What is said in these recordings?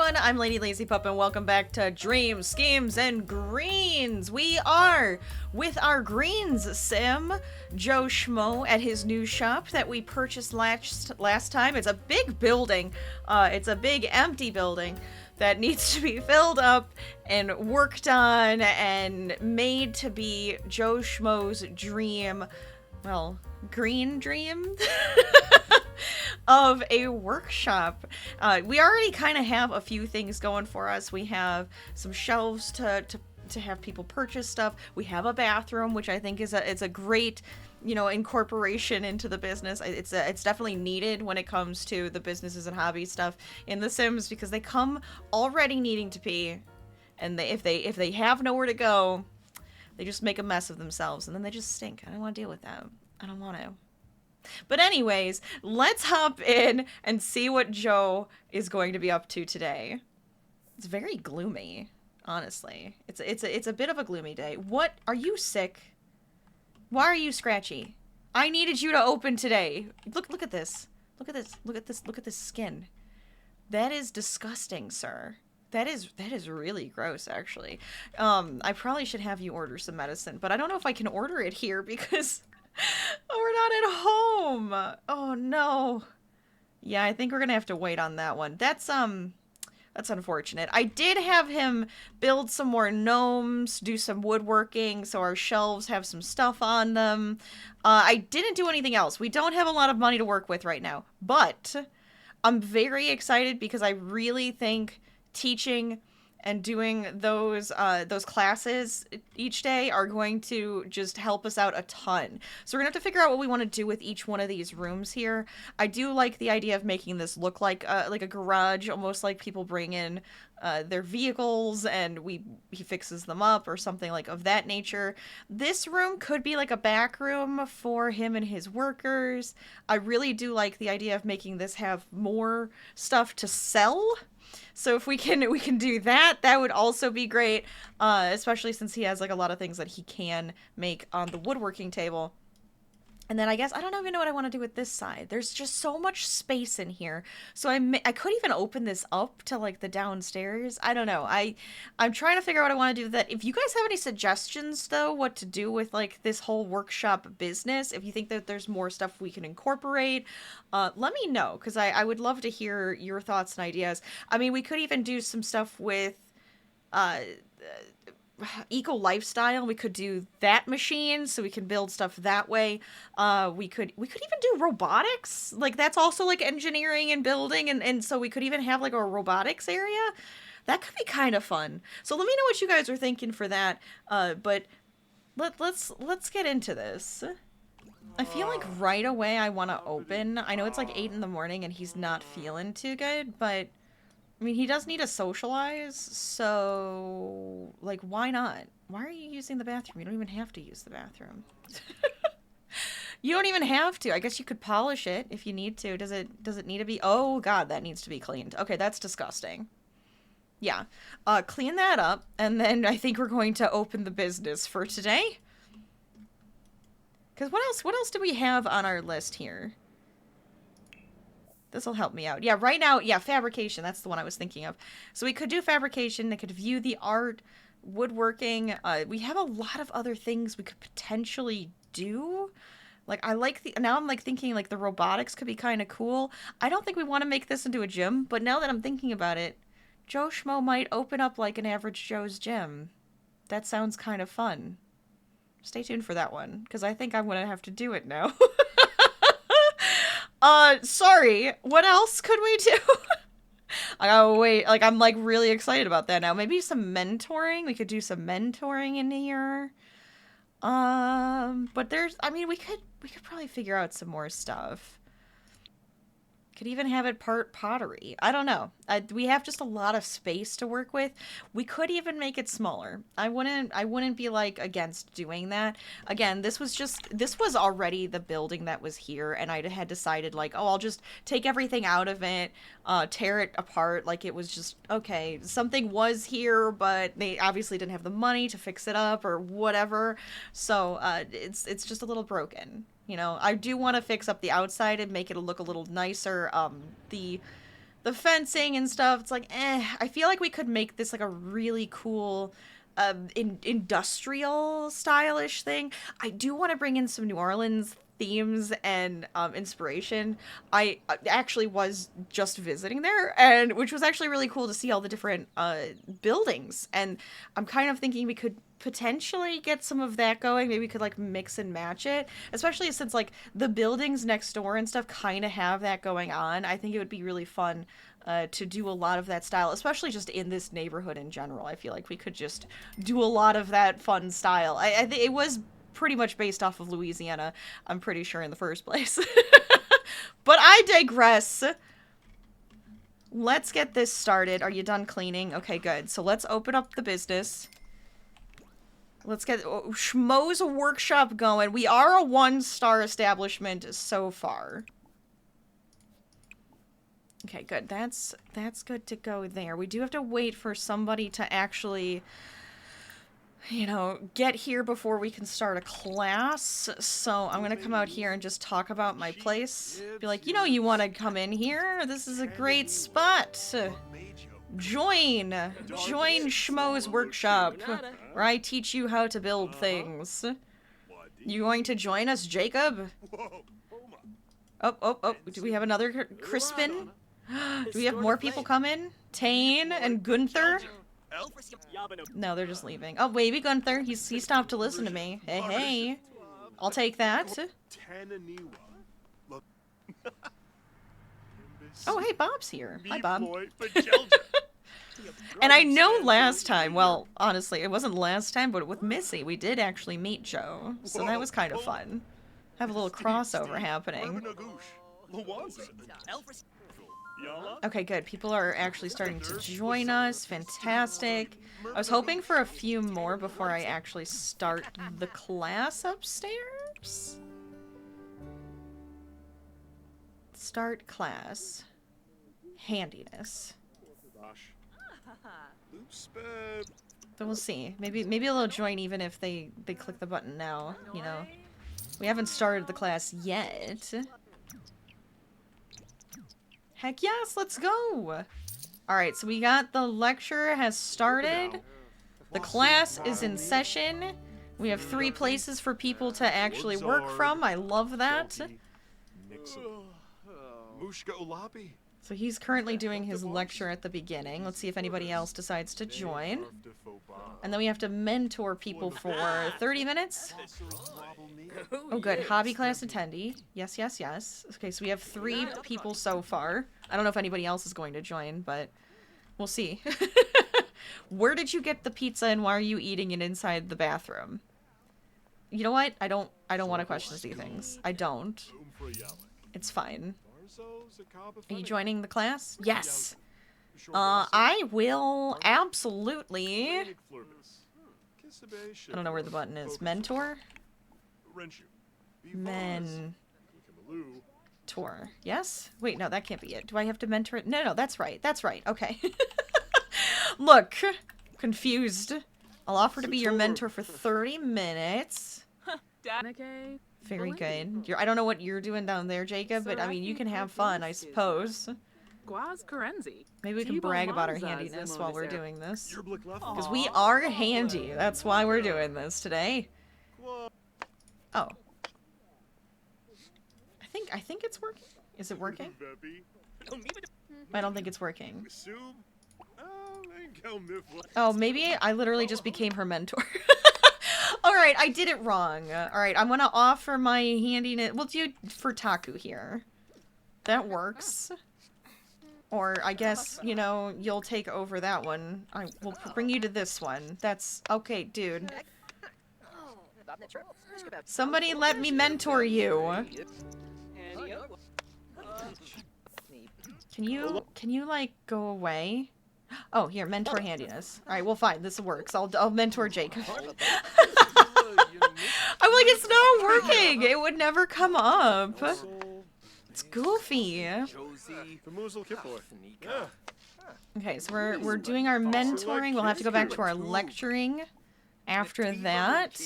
everyone, I'm LadyLazyPup and welcome back to Dreams, Schemes, and Greens. We are with our Greens sim, Joe Schmo, at his new shop that we purchased last time. It's a big building. It's a big empty building that needs to be filled up and worked on and made to be Joe Schmo's dream, well, green dream? Of a workshop. We already kind of have a few things going for us. We have some shelves to have people purchase stuff. We have a bathroom, which I think is a great, incorporation into the business. It's definitely needed when it comes to the businesses and hobby stuff in The Sims, because they come already needing to pee, and if they have nowhere to go, they just make a mess of themselves, and then they just stink. I don't want to deal with that. I don't want to. But anyways, let's hop in and see what Joe is going to be up to today. It's very gloomy, honestly. It's a bit of a gloomy day. What? Are you sick? Why are you scratchy? I needed you to open today. Look at this. Look at this. Look at this. Look at this skin. That is disgusting, sir. That is really gross, actually. I probably should have you order some medicine, but I don't know if I can order it here because we're not at home. Oh no. Yeah, I think we're gonna have to wait on that one. That's unfortunate. I did have him build some more gnomes, do some woodworking, so our shelves have some stuff on them. I didn't do anything else. We don't have a lot of money to work with right now, but I'm very excited because I really think teaching and doing those classes each day are going to just help us out a ton. So we're gonna have to figure out what we want to do with each one of these rooms here. I do like the idea of making this look like a garage, almost like people bring in their vehicles and he fixes them up or something like of that nature. This room could be like a back room for him and his workers. I really do like the idea of making this have more stuff to sell. So if we can do that, that would also be great, especially since he has like a lot of things that he can make on the woodworking table. And then I guess I don't even know what I want to do with this side. There's just so much space in here. So I could even open this up to like the downstairs. I don't know. I'm trying to figure out what I want to do with that. If you guys have any suggestions though, what to do with like this whole workshop business, if you think that there's more stuff we can incorporate, let me know, because I would love to hear your thoughts and ideas. I mean, we could even do some stuff with eco lifestyle. We could do that machine so we can build stuff that way. We could even do robotics. Like that's also like engineering and building, and so we could even have like a robotics area. That could be kind of fun. So let me know what you guys are thinking for that. But let's get into this. I feel like right away I want to open. I know it's like 8 in the morning and he's not feeling too good, but I mean, he does need to socialize, so, like, why not? Why are you using the bathroom? You don't even have to use the bathroom. You don't even have to. I guess you could polish it if you need to. Does it need to be? Oh, God, that needs to be cleaned. Okay, that's disgusting. Yeah. Clean that up, and then I think we're going to open the business for today. Because what else do we have on our list here? This will help me out. Yeah, right now, yeah, fabrication. That's the one I was thinking of. So we could do fabrication. They could view the art, woodworking. We have a lot of other things we could potentially do. Like, now I'm like thinking like the robotics could be kind of cool. I don't think we want to make this into a gym, but now that I'm thinking about it, Joe Schmo might open up like an average Joe's gym. That sounds kind of fun. Stay tuned for that one, because I think I'm going to have to do it now. Sorry, what else could we do? Wait, like, I'm, like, really excited about that now. Maybe some mentoring? We could do some mentoring in here. But I mean, we could probably figure out some more stuff. Could even have it part pottery. I don't know. We have just a lot of space to work with. We could even make it smaller. I wouldn't be like against doing that. Again, this was already the building that was here, and I had decided like, oh, I'll just take everything out of it, tear it apart. Like it was just, okay, something was here, but they obviously didn't have the money to fix it up or whatever. So it's just a little broken. You know, I do want to fix up the outside and make it look a little nicer. The the fencing and stuff. It's like, I feel like we could make this like a really cool industrial stylish thing. I do want to bring in some New Orleans themes and inspiration. I actually was just visiting there, and which was actually really cool to see all the different buildings. And I'm kind of thinking we could potentially get some of that going. Maybe we could like mix and match it, especially since like the buildings next door and stuff kind of have that going on. I think it would be really fun to do a lot of that style, especially just in this neighborhood in general. I feel like we could just do a lot of that fun style. I think it was pretty much based off of Louisiana, I'm pretty sure, in the first place. But I digress. Let's get this started. Are you done cleaning? Okay, good. So let's open up the business. Let's get Schmo's Workshop going. We are a 1-star establishment so far. Okay, good. That's good to go there. We do have to wait for somebody to actually, you know, get here before we can start a class. So I'm going to come out here and just talk about my place. Be like, you know, you want to come in here? This is a great spot. Join Schmo's Workshop, where I teach you how to build things. You going to join us, Jacob? Oh. Do we have another Crispin? Do we have more people coming? Tane and Gunther? No, they're just leaving. Oh, baby Gunther. He stopped to listen to me. Hey. I'll take that. Oh, hey, Bob's here. Hi, Bob. And I know last time, well, honestly, it wasn't last time, but with Missy, we did actually meet Joe. So that was kind of fun. Have a little crossover happening. Okay, good. People are actually starting to join us. Fantastic. I was hoping for a few more before I actually start the class upstairs. Start class. Handiness. But we'll see. Maybe they'll join even if they click the button now, you know. We haven't started the class yet. Heck yes, let's go! Alright, so we got the lecture has started. The class is in session. We have 3 places for people to actually work from. I love that. So he's currently doing his lecture at the beginning. Let's see if anybody else decides to join. And then we have to mentor people for 30 minutes. Oh, good. Hobby class attendee. Yes, yes, yes. Okay, so we have 3 people so far. I don't know if anybody else is going to join, but we'll see. Where did you get the pizza and why are you eating it inside the bathroom? You know what? I don't want to question these things. I don't. It's fine. Are you joining the class? Yes. I will absolutely. I don't know where the button is. Mentor? Mentor. Yes? Wait, no, that can't be it. Do I have to mentor it? No, that's right. That's right. Okay. Look. Confused. I'll offer to be your mentor for 30 minutes. Very good. I don't know what you're doing down there, Jacob, but I mean, you can have fun, I suppose. Maybe we can brag about our handiness while we're doing this. Because we are handy. That's why we're doing this today. Oh. I think it's working. Is it working? I don't think it's working. Oh, maybe I literally just became her mentor. Alright, I did it wrong. Alright, I'm gonna offer my handiness. We'll do for Taku here. That works. Or I guess, you know, you'll take over that one. I will bring you to this one. That's okay, dude. Somebody let me mentor you. Can you like go away? Oh, here, mentor handiness. Alright, well fine, this works. I'll mentor Jacob. I'm like, it's not working! It would never come up. It's goofy. Okay, so we're doing our mentoring. We'll have to go back to our lecturing after that.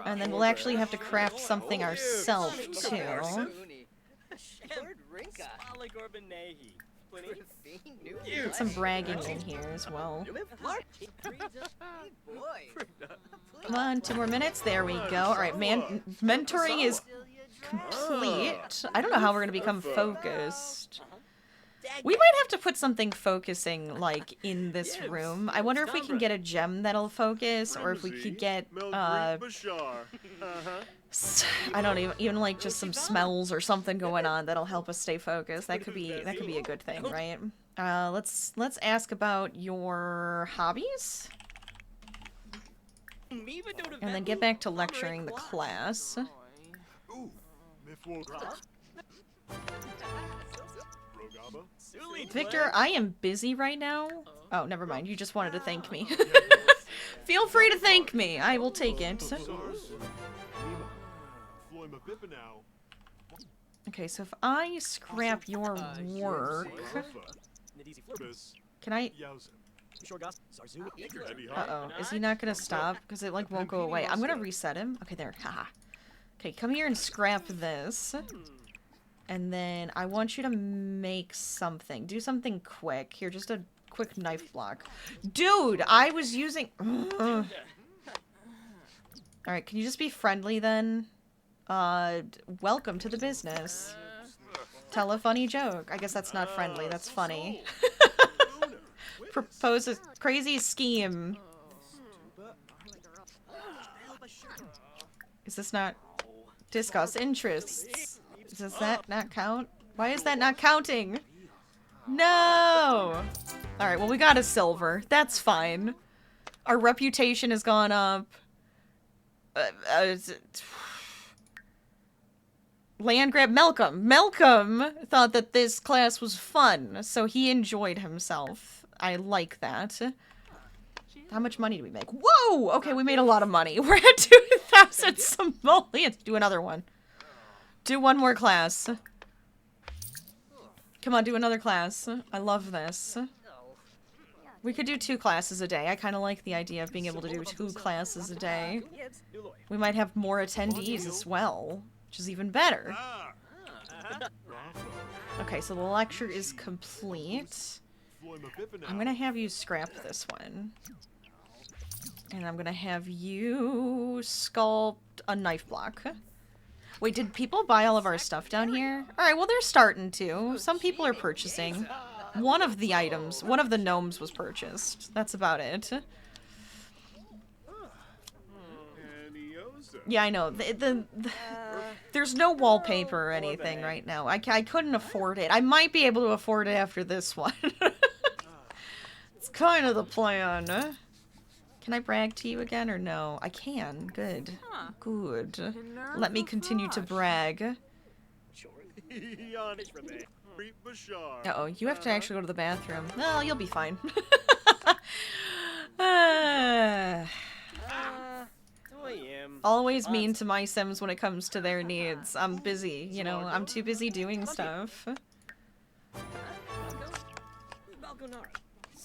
And then we'll actually have to craft something ourselves, too. Get some bragging in here as well. Come on, 2 more minutes. There we go. Alright, mentoring is complete. I don't know how we're gonna become focused. We might have to put something focusing, like, in this room. I wonder if we can get a gem that'll focus, or if we could get, I don't even like, just some smells or something going on that'll help us stay focused. That could be a good thing, right? Let's ask about your hobbies. And then get back to lecturing the class. Victor, I am busy right now. Oh, never mind. You just wanted to thank me. Feel free to thank me. I will take it. Okay, so if I scrap your work... Can I... Uh-oh. Is he not gonna stop? Because it, like, won't go away. I'm gonna reset him. Okay, there. Haha. Okay, come here and scrap this. And then I want you to make something. Do something quick. Here, just a quick knife block. Dude, I was using... Alright, can you just be friendly then? Welcome to the business. Tell a funny joke. I guess that's not friendly, that's funny. Propose a crazy scheme. Is this not... Discuss interests. Does that not count? Why is that not counting? No! Alright, well we got a silver. That's fine. Our reputation has gone up. Land grab Malcolm. Malcolm thought that this class was fun, so he enjoyed himself. I like that. How much money do we make? Whoa! Okay, we made a lot of money. We're at 2,000 simoleons. Do another one. Do one more class. Come on, do another class. I love this. We could do 2 classes a day. I kind of like the idea of being able to do 2 classes a day. We might have more attendees as well, which is even better. Okay, so the lecture is complete. I'm gonna have you scrap this one. And I'm gonna have you sculpt a knife block. Wait, did people buy all of our stuff down here? Alright, well they're starting to. Some people are purchasing. One of the items, one of the gnomes was purchased. That's about it. Yeah, I know. There's no wallpaper or anything right now. I couldn't afford it. I might be able to afford it after this one. It's kind of the plan. Can I brag to you again or no? I can. Good. Good. Let me continue to brag. Uh-oh, you have to actually go to the bathroom. No, you'll be fine. Always mean to my Sims when it comes to their needs. I'm busy, you know, I'm too busy doing stuff.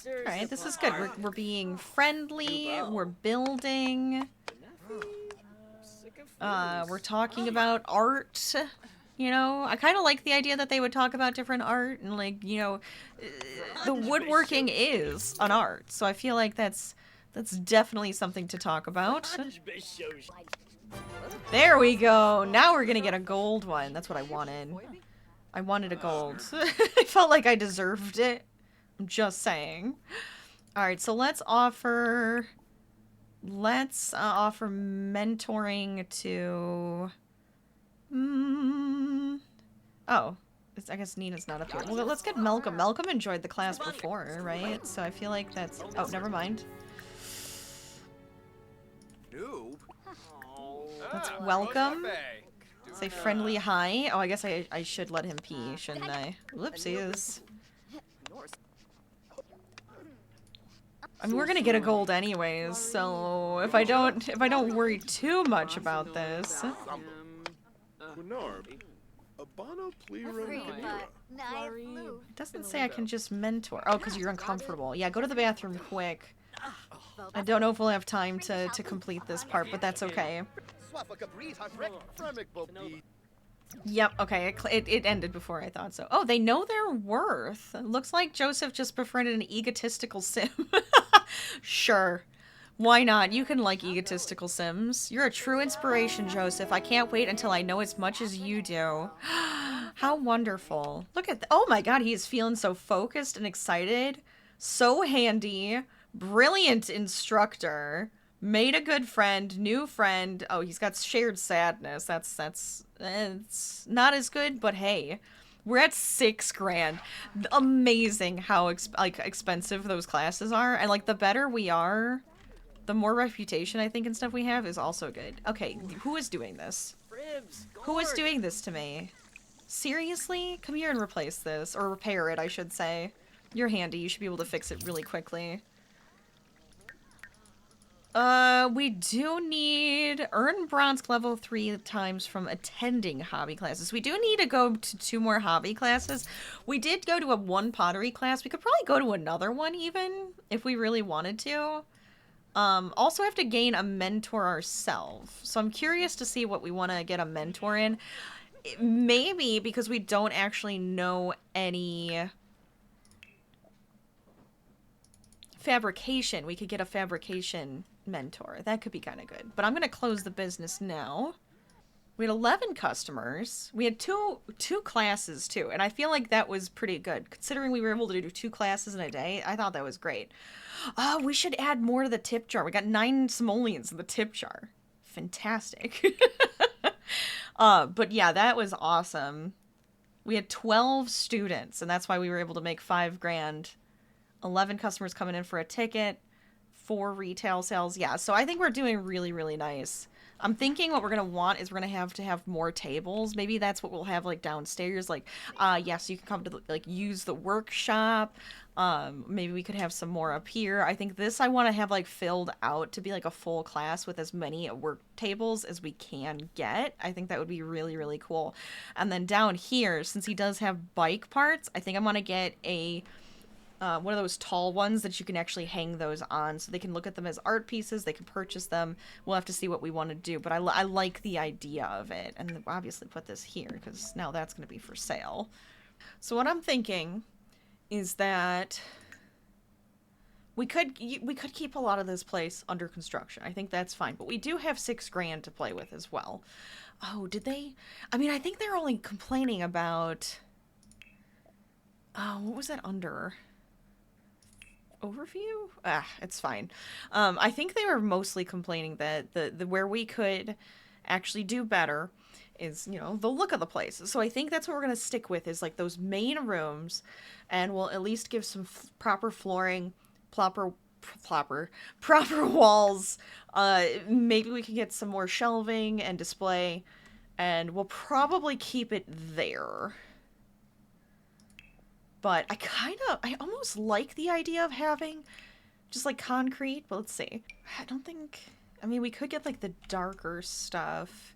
Alright, this is good. We're being friendly, we're building. We're talking about art. You know, I kind of like the idea that they would talk about different art, and like, you know, the woodworking is an art, so I feel like that's definitely something to talk about. There we go! Now we're gonna get a gold one. That's what I wanted. I wanted a gold. I felt like I deserved it. I'm just saying. Alright, so let's offer mentoring to... Oh, I guess Nina's not up here. Well, let's get Malcolm. Malcolm enjoyed the class before, right? So I feel like that's... Oh, never mind. Let's welcome. Say friendly hi. Oh, I guess I should let him pee, shouldn't I? Whoopsies. I mean, we're gonna get a gold anyways, so if I don't worry too much about this. It doesn't say I can just mentor. Oh, because you're uncomfortable. Yeah, go to the bathroom quick. I don't know if we'll have time to complete this part, but that's okay. Yep, okay, it ended before I thought so. Oh, they know their worth. It looks like Joseph just befriended an egotistical sim. Sure. Why not? You can like egotistical sims. You're a true inspiration, Joseph. I can't wait until I know as much as you do. How wonderful. Look at oh my god, he is feeling so focused and excited. So handy. Brilliant instructor. Made a good friend, new friend. Oh, he's got shared sadness. That's it's not as good, but hey, we're at 6 grand. Amazing how expensive those classes are, and like the better we are, the more reputation I think and stuff we have is also good. Okay, who is doing this? Who is doing this to me? Seriously? Come here and replace this, or repair it, I should say. You're handy. You should be able to fix it really quickly. We do need earn bronze level 3 times from attending hobby classes. We do need to go to 2 more hobby classes. We did go to a 1 pottery class. We could probably go to another one even if we really wanted to. Also have to gain a mentor ourselves. So I'm curious to see what we want to get a mentor in. Maybe because we don't actually know any fabrication. We could get a fabrication mentor. That could be kind of good. But I'm going to close the business now. We had 11 customers. We had two classes too, and I feel like that was pretty good considering we were able to do 2 classes in a day. I thought that was great. Oh, we should add more to the tip jar. We got 9 simoleons in the tip jar. Fantastic. But yeah, that was awesome. We had 12 students, and that's why we were able to make 5 grand. 11 customers coming in for a ticket, 4 retail sales. Yeah, so I think we're doing really, really nice. I'm thinking what we're going to want is we're going to have more tables. Maybe that's what we'll have like downstairs. Like, yes, you can come to like use the workshop. Maybe we could have some more up here. I think this I want to have like filled out to be like a full class with as many work tables as we can get. I think that would be really, really cool. And then down here, since he does have bike parts, I think I'm going to get a one of those tall ones that you can actually hang those on so they can look at them as art pieces. They can purchase them. We'll have to see what we want to do, but I like the idea of it. And obviously put this here because now that's going to be for sale. So what I'm thinking is that we could keep a lot of this place under construction. I think that's fine, but we do have 6 grand to play with as well. Oh, did they? I mean, I think they're only complaining about, what was that under? Overview? It's fine. I think they were mostly complaining that the where we could actually do better is, you know, the look of the place. So I think that's what we're going to stick with is like those main rooms, and we'll at least give some proper flooring, proper walls. Maybe we can get some more shelving and display, and we'll probably keep it there. But I almost like the idea of having just like concrete, but let's see. I mean, we could get like the darker stuff.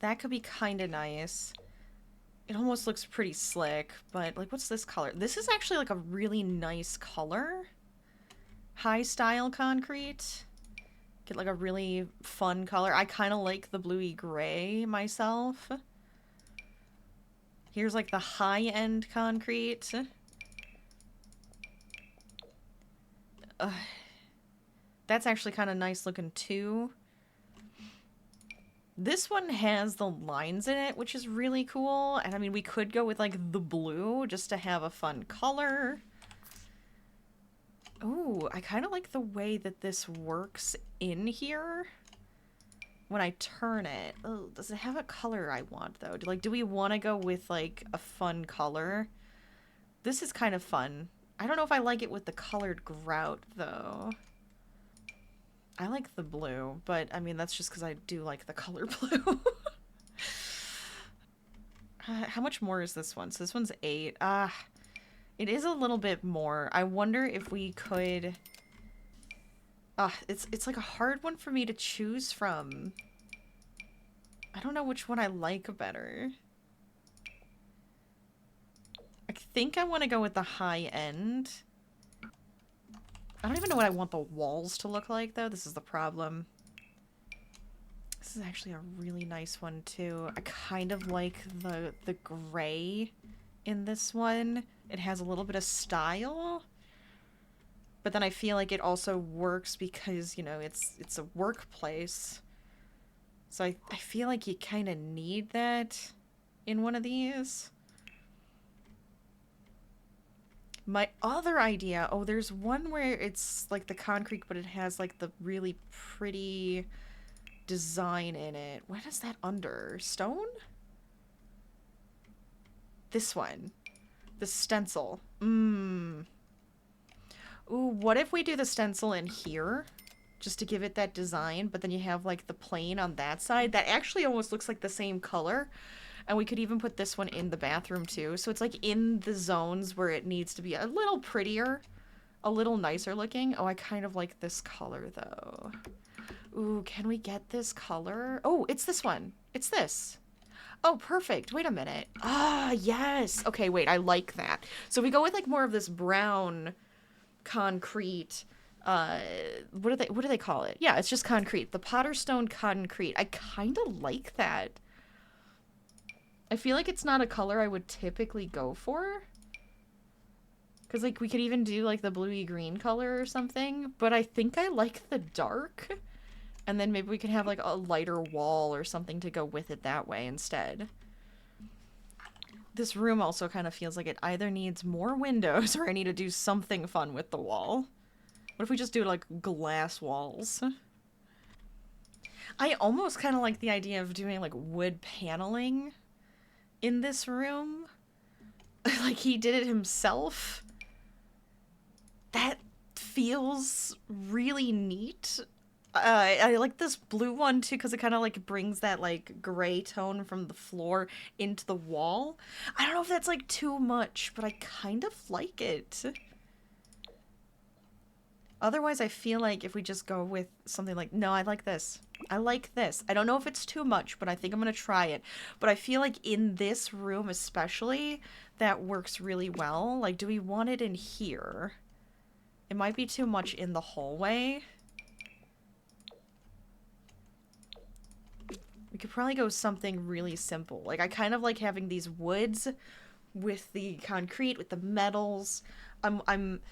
That could be kind of nice. It almost looks pretty slick, but like, what's this color? This is actually like a really nice color. High style concrete. Get like a really fun color. I kind of like the bluey gray myself. Here's like the high end concrete. That's actually kind of nice looking too. This one has the lines in it, which is really cool. And I mean, we could go with like the blue just to have a fun color. Oh, I kind of like the way that this works in here when I turn it. Oh, does it have a color I want though? Do we want to go with like a fun color? This is kind of fun. I don't know if I like it with the colored grout, though. I like the blue, but, I mean, that's just because I do like the color blue. How much more is this one? So this one's 8. It is a little bit more. I wonder if we could... it's like a hard one for me to choose from. I don't know which one I like better. I think I want to go with the high end. I don't even know what I want the walls to look like, though. This is the problem. This is actually a really nice one too. I kind of like the gray in this one. It has a little bit of style. But then I feel like it also works because, you know, it's a workplace. So I feel like you kind of need that in one of these. My other idea, oh, there's one where it's like the concrete, but it has like the really pretty design in it. What is that under? Stone? This one. The stencil. Ooh, what if we do the stencil in here? Just to give it that design, but then you have like the plane on that side. That actually almost looks like the same color. And we could even put this one in the bathroom too. So it's like in the zones where it needs to be a little prettier, a little nicer looking. Oh, I kind of like this color though. Ooh, can we get this color? Oh, it's this one. It's this. Oh, perfect. Wait a minute. Ah, yes. Okay, wait, I like that. So we go with like more of this brown concrete. What do they call it? Yeah, it's just concrete. The Potterstone concrete. I kind of like that. I feel like it's not a color I would typically go for. Because, like, we could even do, like, the bluey green color or something. But I think I like the dark. And then maybe we could have, like, a lighter wall or something to go with it that way instead. This room also kind of feels like it either needs more windows or I need to do something fun with the wall. What if we just do, like, glass walls? I almost kind of like the idea of doing, like, wood paneling in this room. Like he did it himself. That feels really neat. I like this blue one too because it kind of like brings that like gray tone from the floor into the wall. I don't know if that's like too much, but I kind of like it. Otherwise, I feel like if we just go with something like, no, I like this. I like this. I don't know if it's too much, but I think I'm going to try it. But I feel like in this room especially, that works really well. Like, do we want it in here? It might be too much in the hallway. We could probably go something really simple. Like, I kind of like having these woods with the concrete, with the metals. I'm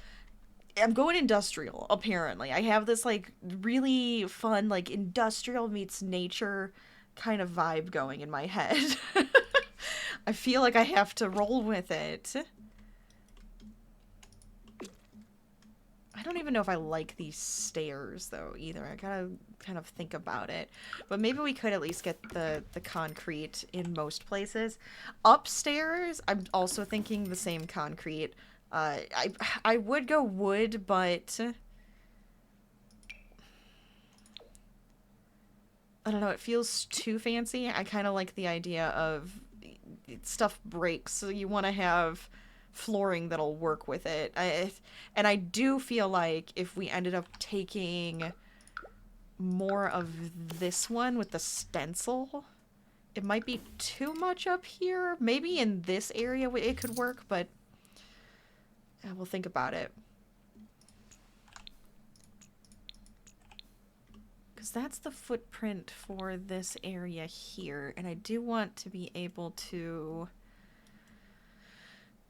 going industrial, apparently. I have this, like, really fun, like, industrial meets nature kind of vibe going in my head. I feel like I have to roll with it. I don't even know if I like these stairs, though, either. I gotta kind of think about it. But maybe we could at least get the concrete in most places. Upstairs, I'm also thinking the same concrete. I would go wood, but I don't know, it feels too fancy. I kind of like the idea of stuff breaks, so you want to have flooring that'll work with it. And I do feel like if we ended up taking more of this one with the stencil, it might be too much up here. Maybe in this area it could work, but we'll think about it. Because that's the footprint for this area here. And I do want to be able to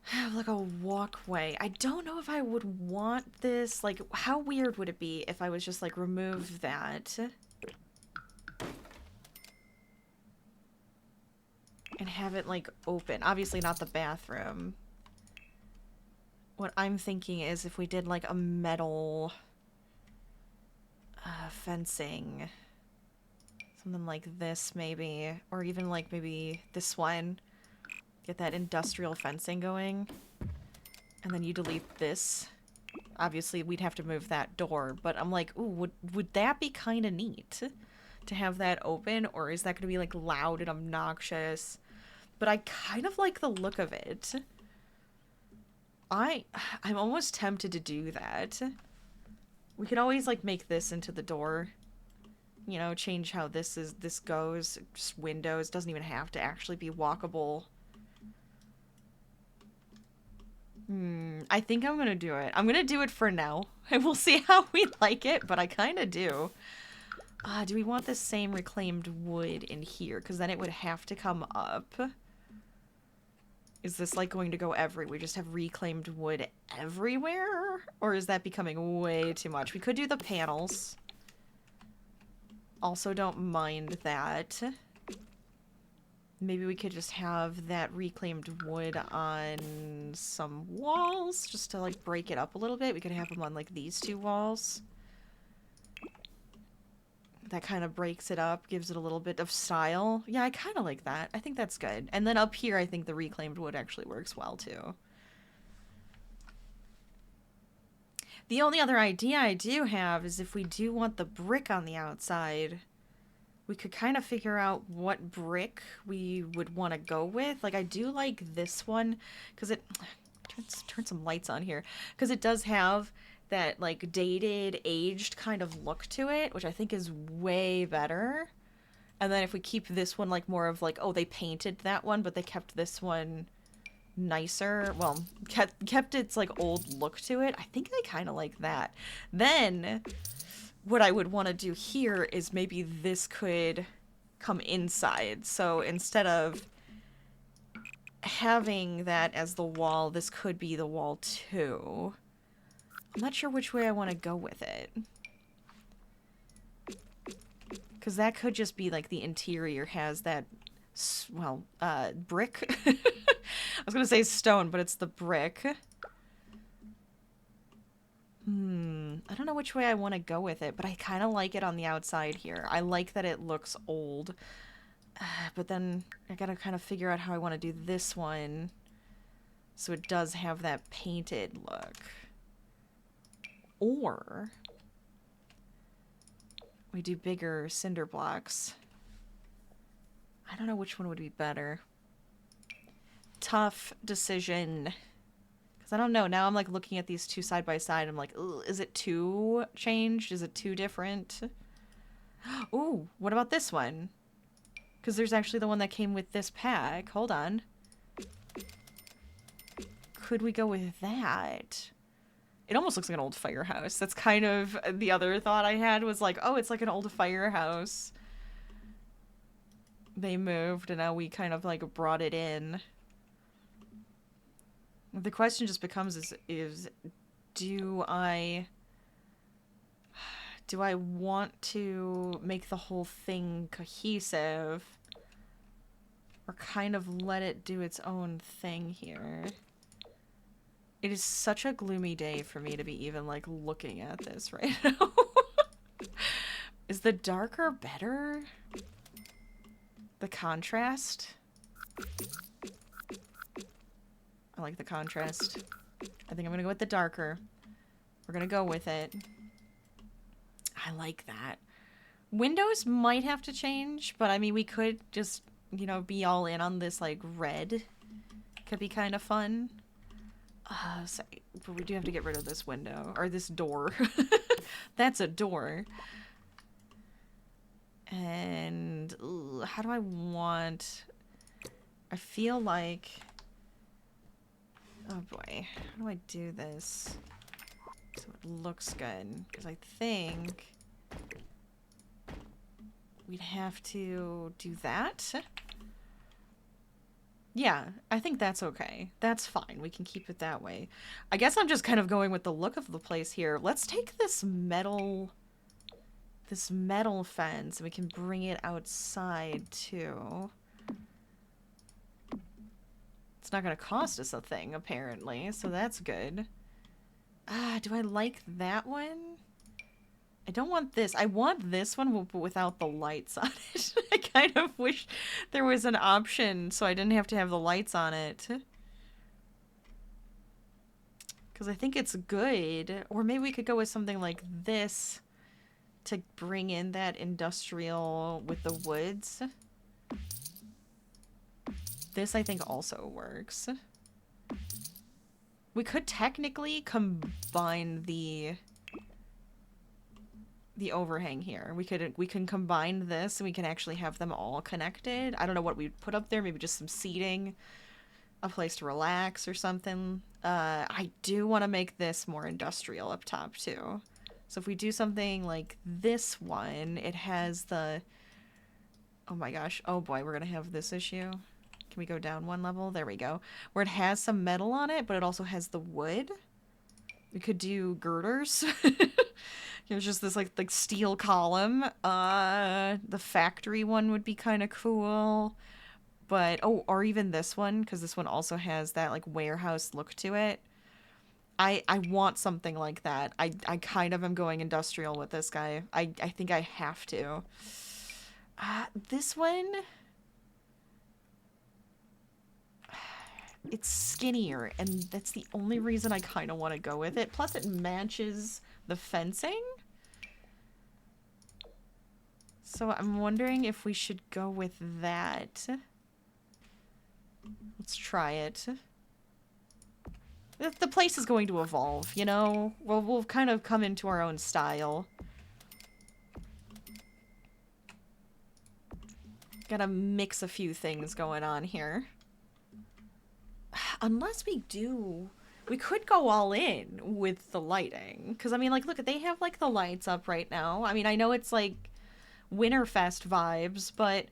have like a walkway. I don't know if I would want this. Like, how weird would it be if I was just like remove that and have it like open? Obviously not the bathroom. What I'm thinking is if we did like a metal fencing, something like this maybe, or even like maybe this one, get that industrial fencing going, and then you delete this. Obviously we'd have to move that door, but I'm like, ooh, would that be kind of neat to have that open, or is that going to be like loud and obnoxious? But I kind of like the look of it. I'm almost tempted to do that. We could always like make this into the door. You know, change how this goes. Just windows. Doesn't even have to actually be walkable. I think I'm gonna do it. I'm gonna do it for now. And we'll see how we like it, but I kinda do. Do we want the same reclaimed wood in here? Because then it would have to come up. Is this like going to go everywhere? We just have reclaimed wood everywhere? Or is that becoming way too much? We could do the panels. Also don't mind that. Maybe we could just have that reclaimed wood on some walls just to like break it up a little bit. We could have them on like these two walls. That kind of breaks it up, gives it a little bit of style. Yeah, I kind of like that. I think that's good. And then up here, I think the reclaimed wood actually works well, too. The only other idea I do have is if we do want the brick on the outside, we could kind of figure out what brick we would want to go with. Like, I do like this one, because it... Turn some lights on here. Because it does have that like dated, aged kind of look to it, which I think is way better. And then if we keep this one like more of like, oh, they painted that one, but they kept this one nicer. Well, kept its like old look to it. I think I kind of like that. Then what I would want to do here is maybe this could come inside. So instead of having that as the wall, this could be the wall too. I'm not sure which way I want to go with it. Because that could just be like the interior has that, well, brick. I was going to say stone, but it's the brick. I don't know which way I want to go with it, but I kind of like it on the outside here. I like that it looks old. But then I gotta kind of figure out how I want to do this one so it does have that painted look. Or we do bigger cinder blocks. I don't know which one would be better. Tough decision. Because I don't know. Now I'm like looking at these two side by side. I'm like, is it too changed? Is it too different? Ooh, what about this one? Because there's actually the one that came with this pack. Hold on. Could we go with that? It almost looks like an old firehouse. That's kind of the other thought I had was like, oh, it's like an old firehouse. They moved and now we kind of like brought it in. The question just becomes is do I want to make the whole thing cohesive or kind of let it do its own thing here? It is such a gloomy day for me to be even, like, looking at this right now. Is the darker better? The contrast? I like the contrast. I think I'm gonna go with the darker. We're gonna go with it. I like that. Windows might have to change, but I mean, we could just, you know, be all in on this, like, red. Could be kind of fun. But we do have to get rid of this window, or this door. That's a door. And how do I want... I feel like... Oh boy, how do I do this so it looks good? Because I think we'd have to do that. Yeah, I think that's okay. That's fine. We can keep it that way. I guess I'm just kind of going with the look of the place here. Let's take this metal fence and we can bring it outside too. It's not going to cost us a thing, apparently, so that's good. Do I like that one? I don't want this. I want this one, but without the lights on it. I kind of wish there was an option so I didn't have to have the lights on it. Because I think it's good. Or maybe we could go with something like this to bring in that industrial with the woods. This, I think, also works. We could technically combine the overhang here. We can combine this and we can actually have them all connected. I don't know what we'd put up there. Maybe just some seating, a place to relax or something. I do want to make this more industrial up top too. So if we do something like this one, it has the... Oh my gosh. Oh boy, we're gonna have this issue. Can we go down one level? There we go. Where it has some metal on it, but it also has the wood. We could do girders. There's just this like steel column. The factory one would be kind of cool. But oh, or even this one, because this one also has that like warehouse look to it. I want something like that. I kind of am going industrial with this guy. I think I have to. This one, it's skinnier, and that's the only reason I kind of want to go with it. Plus, it matches the fencing. So I'm wondering if we should go with that. Let's try it. The place is going to evolve, you know? We'll kind of come into our own style. Gotta mix a few things going on here. Unless we do... We could go all in with the lighting. Because, I mean, like, look, they have, like, the lights up right now. I mean, I know it's, like, Winterfest vibes, but...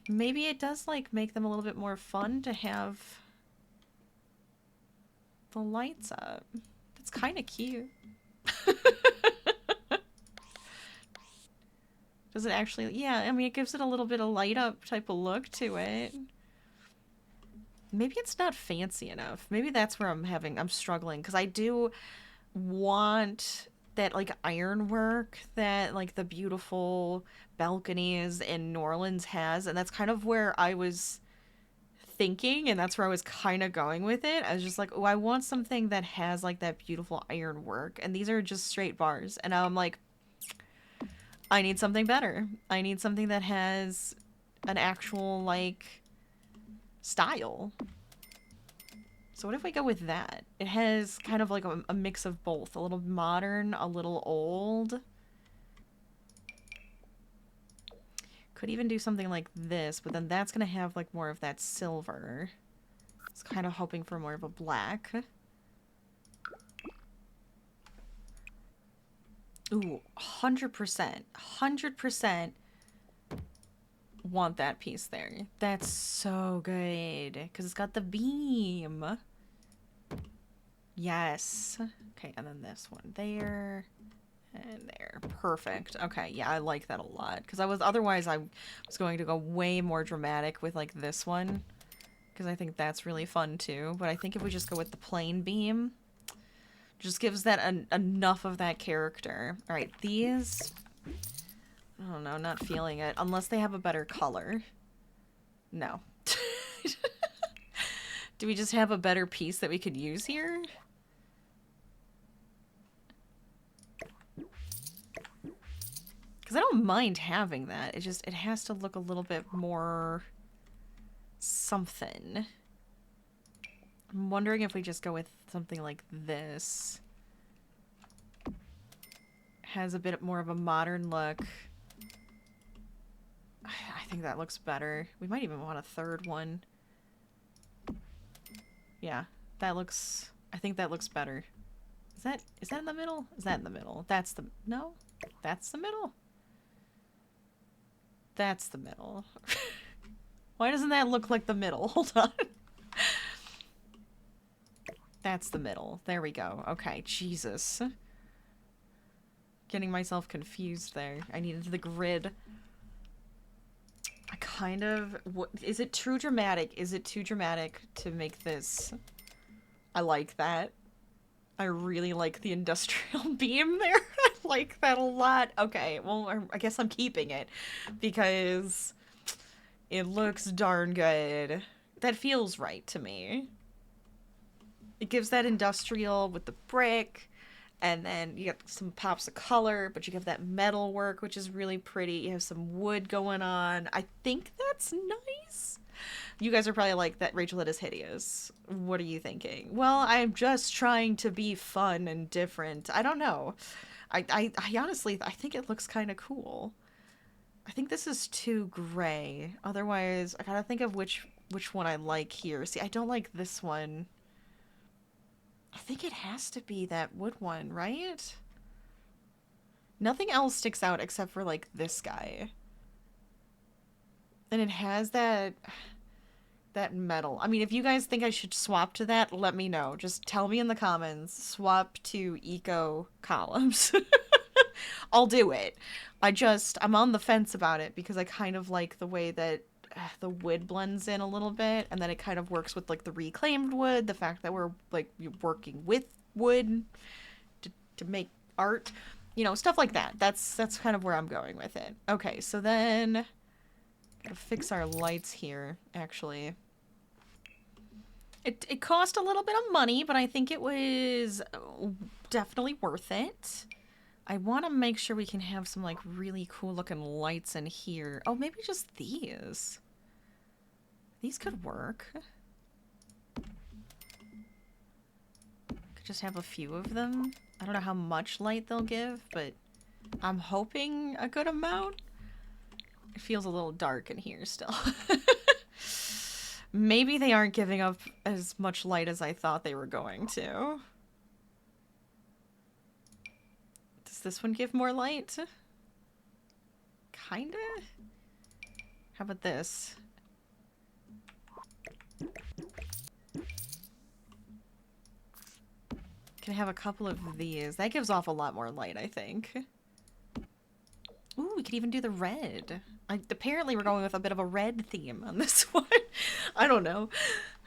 Maybe it does, like, make them a little bit more fun to have the lights up. That's kind of cute. Does it actually... Yeah, I mean, it gives it a little bit of light up type of look to it. Maybe it's not fancy enough. Maybe that's where I'm struggling. Because I do want that, like, ironwork that, like, the beautiful balconies in New Orleans has. And that's kind of where I was thinking. And that's where I was kind of going with it. I was just like, oh, I want something that has, like, that beautiful ironwork. And these are just straight bars. And now I'm like... I need something better. I need something that has an actual, like, style. So what if we go with that? It has kind of like a mix of both. A little modern, a little old. Could even do something like this, but then that's going to have, like, more of that silver. It's kind of hoping for more of a black. Ooh, 100%. 100% want that piece there. That's so good. Because it's got the beam. Yes. Okay, and then this one there. And there. Perfect. Okay, yeah, I like that a lot. Because otherwise I was going to go way more dramatic with, like, this one. Because I think that's really fun, too. But I think if we just go with the plain beam... Just gives that enough of that character. Alright, these... I don't know, not feeling it. Unless they have a better color. No. Do we just have a better piece that we could use here? Because I don't mind having that. It has to look a little bit more... something. I'm wondering if we just go with something like this. Has a bit more of a modern look. I think that looks better. We might even want a third one. Yeah, that looks... I think that looks better. Is that in the middle? Is that in the middle? That's the... No? That's the middle? That's the middle. Why doesn't that look like the middle? Hold on. That's the middle. There we go. Okay, Jesus. Getting myself confused there. I needed the grid. I kind of... Is it too dramatic? Is it too dramatic to make this? I like that. I really like the industrial beam there. I like that a lot. Okay, well, I guess I'm keeping it. Because it looks darn good. That feels right to me. It gives that industrial with the brick, and then you get some pops of color, but you have that metal work, which is really pretty. You have some wood going on. I think that's nice. You guys are probably like, that Rachel, that is hideous. What are you thinking? Well, I'm just trying to be fun and different. I don't know. I honestly, I think it looks kind of cool. I think this is too gray. Otherwise, I gotta think of which one I like here. See, I don't like this one. I think it has to be that wood one, right? Nothing else sticks out except for, like, this guy. And it has that metal. I mean, if you guys think I should swap to that, let me know. Just tell me in the comments. Swap to eco columns. I'll do it. I'm on the fence about it because I kind of like the way that the wood blends in a little bit, and then it kind of works with, like, the reclaimed wood, the fact that we're, like, working with wood to make art. You know, stuff like that. That's kind of where I'm going with it. Okay, so then gotta fix our lights here, actually. It cost a little bit of money, but I think it was definitely worth it. I want to make sure we can have some, like, really cool looking lights in here. Oh, maybe just these. These could work. Could just have a few of them. I don't know how much light they'll give, but I'm hoping a good amount. It feels a little dark in here still. Maybe they aren't giving up as much light as I thought they were going to. Does this one give more light? Kinda? How about this? Can I have a couple of these? That gives off a lot more light, I think. Ooh, we could even do the red. Apparently we're going with a bit of a red theme on this one. I don't know.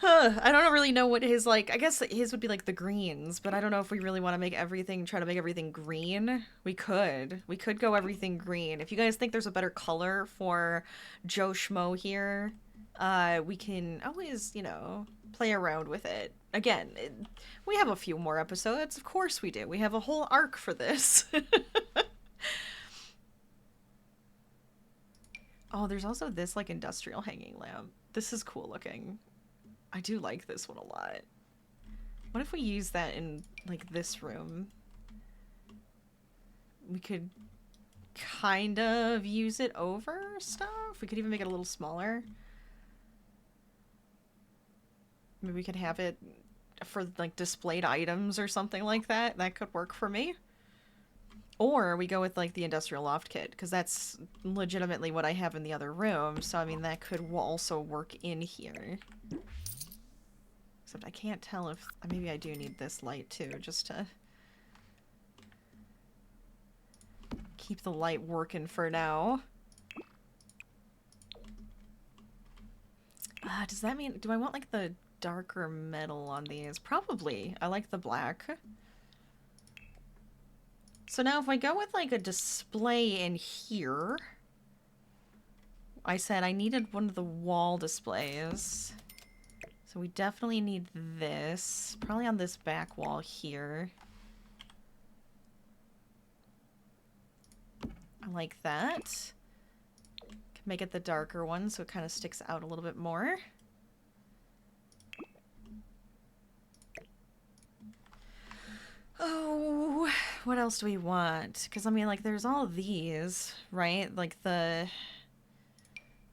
I don't really know what his, like, I guess his would be like the greens, but I don't know if we really want to try to make everything green. We could go everything green. If you guys think there's a better color for Joe Schmo here, we can always, you know, play around with it. Again, we have a few more episodes. Of course we do. We have a whole arc for this. Oh, there's also this, like, industrial hanging lamp. This is cool looking. I do like this one a lot. What if we use that in, like, this room? We could kind of use it over stuff. We could even make it a little smaller. Maybe we could have it for, like, displayed items or something like that. That could work for me. Or we go with, like, the industrial loft kit, because that's legitimately what I have in the other room, so, I mean, that could also work in here. Except I can't tell if... Maybe I do need this light, too, just to keep the light working for now. Does that mean... Do I want, like, the darker metal on these? Probably. I like the black. So now if I go with, like, a display in here, I said I needed one of the wall displays. So we definitely need this. Probably on this back wall here. I like that. Can make it the darker one so it kind of sticks out a little bit more. Oh, what else do we want? Because, I mean, like, there's all these, right? Like, the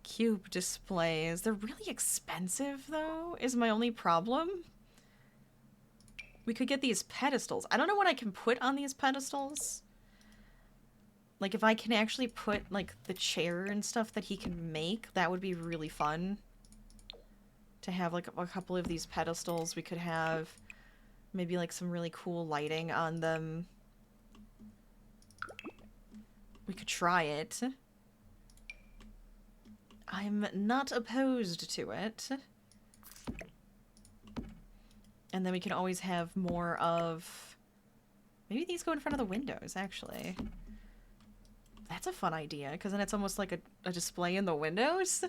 cube displays. They're really expensive, though, is my only problem. We could get these pedestals. I don't know what I can put on these pedestals. Like, if I can actually put, like, the chair and stuff that he can make, that would be really fun. To have, like, a couple of these pedestals. We could have... maybe, like, some really cool lighting on them. We could try it. I'm not opposed to it. And then we can always have more of... maybe these go in front of the windows, actually. That's a fun idea, because then it's almost like a display in the windows.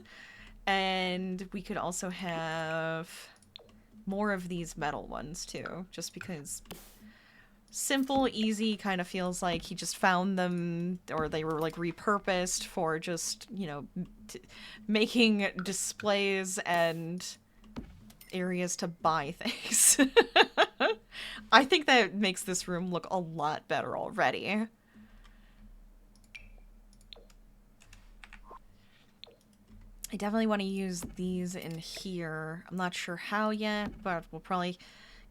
And we could also have... more of these metal ones, too. Just because simple, easy, kind of feels like he just found them, or they were, like, repurposed for just, you know, making displays and areas to buy things. I think that makes this room look a lot better already. definitely want to use these in here. I'm not sure how yet, but we'll probably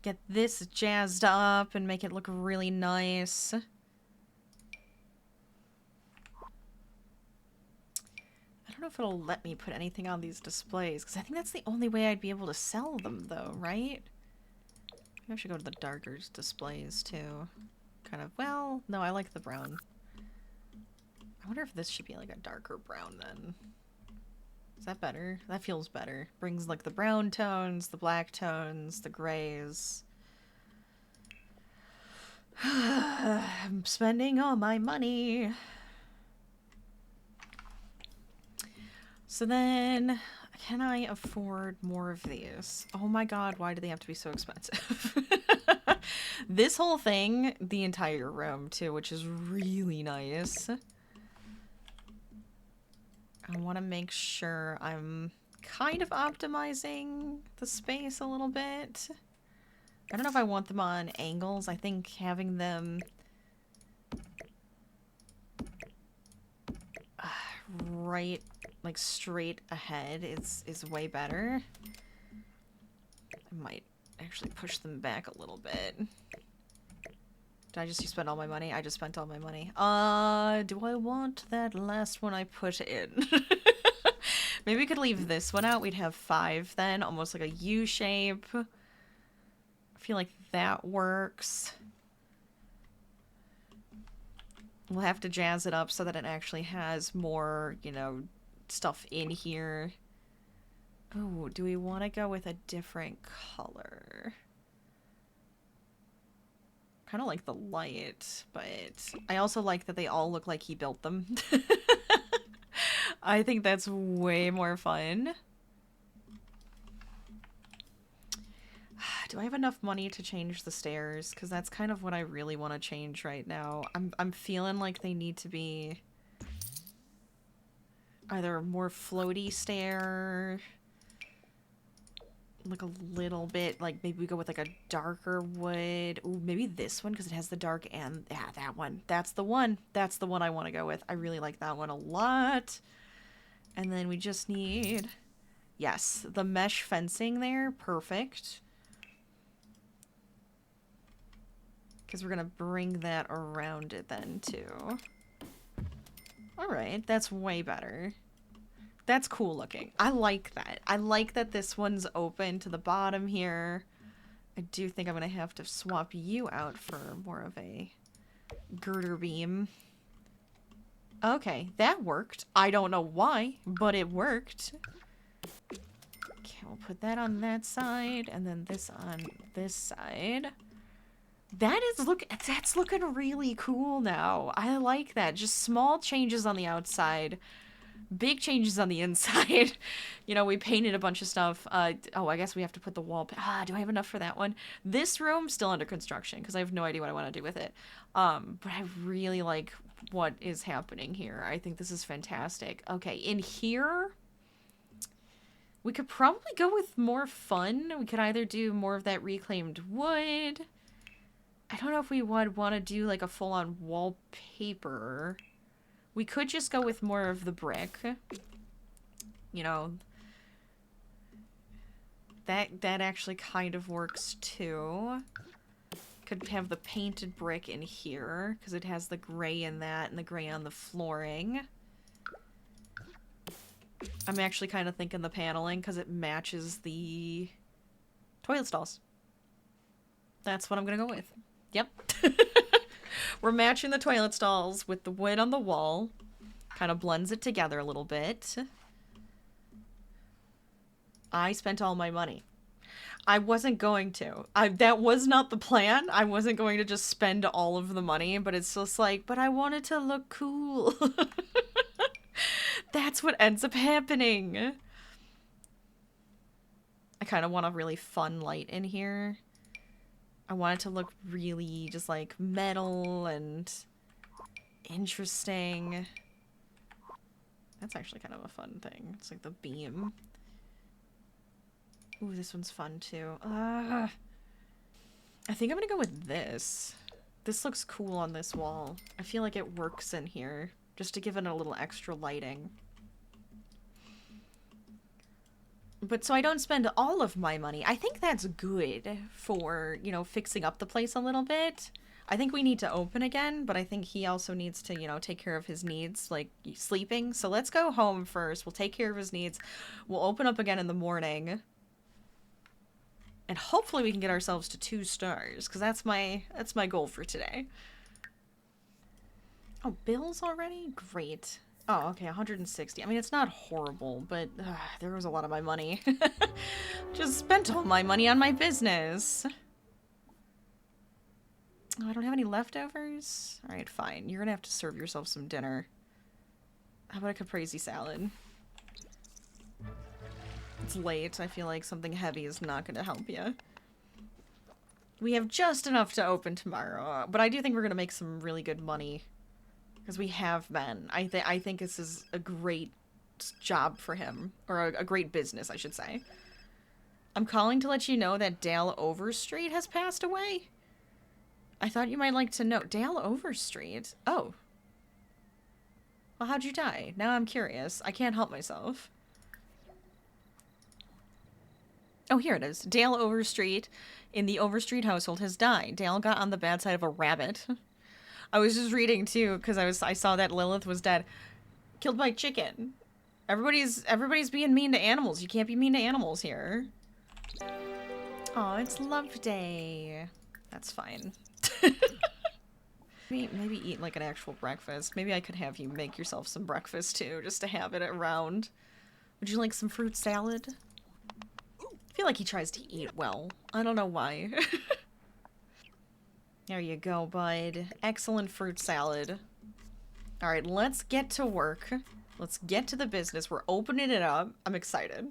get this jazzed up and make it look really nice. I don't know if it'll let me put anything on these displays, because I think that's the only way I'd be able to sell them, though, right? Maybe I should go to the darker displays, too. Kind of, well, no, I like the brown. I wonder if this should be like a darker brown, then. Is that better? That feels better. Brings, like, the brown tones, the black tones, the grays. I'm spending all my money. So then, can I afford more of these? Oh my god, why do they have to be so expensive? This whole thing, the entire room too, which is really nice. I want to make sure I'm kind of optimizing the space a little bit. I don't know if I want them on angles. I think having them right, like straight ahead is way better. I might actually push them back a little bit. Did I just spend all my money? I just spent all my money. Do I want that last one I put in? Maybe we could leave this one out. We'd have 5 then, almost like a U shape. I feel like that works. We'll have to jazz it up so that it actually has more, you know, stuff in here. Oh, do we want to go with a different color? Kind of like the light, but I also like that they all look like he built them. I think that's way more fun. Do I have enough money to change the stairs? Because that's kind of what I really want to change right now. I'm feeling like they need to be either a more floaty stair, like a little bit, like maybe we go with like a darker wood. Ooh, maybe this one because it has the dark and yeah, that one. That's the one. That's the one I want to go with. I really like that one a lot. And then we just need, yes, the mesh fencing there. Perfect. Because we're going to bring that around it then, too. Alright, that's way better. That's cool looking. I like that. I like that this one's open to the bottom here. I do think I'm going to have to swap you out for more of a girder beam. Okay, that worked. I don't know why, but it worked. Okay, we'll put that on that side, and then this on this side. That's looking really cool now. I like that. Just small changes on the outside, big changes on the inside. You know, we painted a bunch of stuff. Oh, I guess we have to put the wall. Do I have enough for that one? This room's still under construction because I have no idea what I want to do with it. But I really like what is happening here. I think this is fantastic. Okay, in here, we could probably go with more fun. We could either do more of that reclaimed wood. I don't know if we would want to do like a full-on wallpaper. We could just go with more of the brick. You know, that actually kind of works too. Could have the painted brick in here because it has the gray in that and the gray on the flooring. I'm actually kind of thinking the paneling because it matches the toilet stalls. That's what I'm gonna go with. Yep. We're matching the toilet stalls with the wood on the wall. Kind of blends it together a little bit. I spent all my money. I wasn't going to. That was not the plan. I wasn't going to just spend all of the money, but it's just like, but I wanted to look cool. That's what ends up happening. I kind of want a really fun light in here. I want it to look really just like metal and interesting. That's actually kind of a fun thing. It's like the beam. Ooh, this one's fun too. I think I'm gonna go with this. This looks cool on this wall. I feel like it works in here, just to give it a little extra lighting. But so I don't spend all of my money. I think that's good for, you know, fixing up the place a little bit. I think we need to open again, but I think he also needs to, you know, take care of his needs, like sleeping. So let's go home first. We'll take care of his needs. We'll open up again in the morning. And hopefully we can get ourselves to 2 stars, because that's my goal for today. Oh, bills already? Great. Oh, okay, 160. I mean, it's not horrible, but there was a lot of my money. Just spent all my money on my business. Oh, I don't have any leftovers? Alright, fine. You're gonna have to serve yourself some dinner. How about a caprese salad? It's late. I feel like something heavy is not gonna help you. We have just enough to open tomorrow, but I do think we're gonna make some really good money. Because we have been. I think this is a great job for him. Or a great business, I should say. I'm calling to let you know that Dale Overstreet has passed away. I thought you might like to know. Dale Overstreet? Oh. Well, how'd you die? Now I'm curious. I can't help myself. Oh, here it is. Dale Overstreet in the Overstreet household has died. Dale got on the bad side of a rabbit. I was just reading too, because I saw that Lilith was dead. Killed by chicken. Everybody's being mean to animals. You can't be mean to animals here. Oh, it's love day. That's fine. Maybe eat like an actual breakfast. Maybe I could have you make yourself some breakfast too, just to have it around. Would you like some fruit salad? I feel like he tries to eat well. I don't know why. There you go, bud. Excellent fruit salad. Alright, let's get to work. Let's get to the business. We're opening it up. I'm excited.